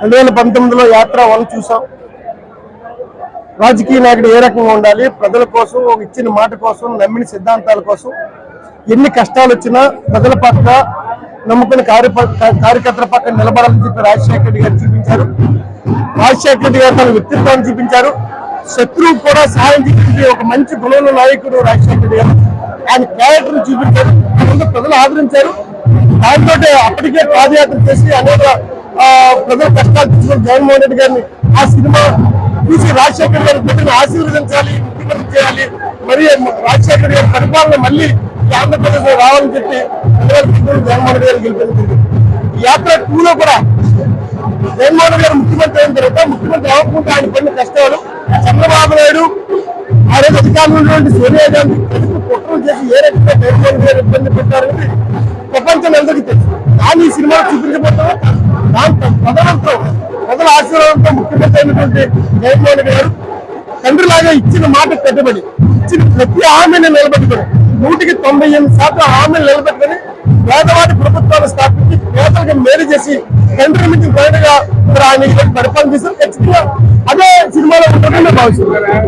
2019లో యాత్ర 1 చూసాం. రాజకీయ నాయకుడు ఏ రకంగా ఉండాలి, ప్రజల కోసం ఇచ్చిన మాట కోసం, నమ్మిన సిద్ధాంతాల కోసం ఎన్ని కష్టాలు వచ్చినా ప్రజల పట్ల నమ్ముకున్న కార్యకర్తల పక్కన నిలబడాలని చెప్పి రాజశేఖర రెడ్డి గారు చూపించారు. రాజశేఖర రెడ్డి గారు తన వ్యక్తిత్వాన్ని చూపించారు. శత్రువు కూడా సాయం చేసి ఒక మంచి గుణంలో నాయకుడు రాజశేఖర రెడ్డి గారు. ఆయన క్యారెక్టర్ చూపించారు, ప్రజలు ఆదరించారు. దాంతో అప్పటికే పాదయాత్ర చేసి అనేక ప్రజల కష్టాలు తీసుకుని జగన్మోహన్ రెడ్డి గారిని ఆ సినిమా చూసి రాజశేఖర్ గారి బిడ్డను ఆశీర్వదించాలి, ముఖ్యమంత్రి చేయాలి, మరి రాజశేఖర్ గారి పరిపాలన మళ్ళీ ఆంధ్రప్రదేశ్ లో రావాలని చెప్పి జగన్మోహన్ రెడ్డి గారు గెలిపించింది. యాత్ర 2లో కూడా జగన్మోహన్ రెడ్డి గారు ముఖ్యమంత్రి అయిన తర్వాత ముఖ్యమంత్రి అవ్వకుండా ఆయన పడిన కష్టాలు, చంద్రబాబు నాయుడు ఆ రోజు అధికారంలో ఉన్నటువంటి సోనియా గాంధీ కుట్రలు చేసి ఏ రకంగా జగన్మోహన్ రెడ్డి గారు ఇబ్బంది పెట్టారని ప్రపంచం అందరికీ తెలుసు. కానీ ఈ సినిమాలో చూపించబోతున్నా దాంతో ప్రజల ఆశీర్వాదంతో ముఖ్యమంత్రి అయినటువంటి జగన్మోహన్ రెడ్డి గారు తండ్రిలాగా ఇచ్చిన మాట కట్టుబడి ఇచ్చిన ప్రతి హామీని నిలబెట్టుకుని 198% హామీలు నిలబెట్టుకుని పేదవాడి ప్రభుత్వాన్ని స్థాపించి పేదలకు మేలు చేసి తండ్రి నుంచి ప్రజలుగా ఆయన పరిపాలన చేసి ఖచ్చితంగా అదే సినిమాలో ఉంటుందని భావిస్తున్నారు.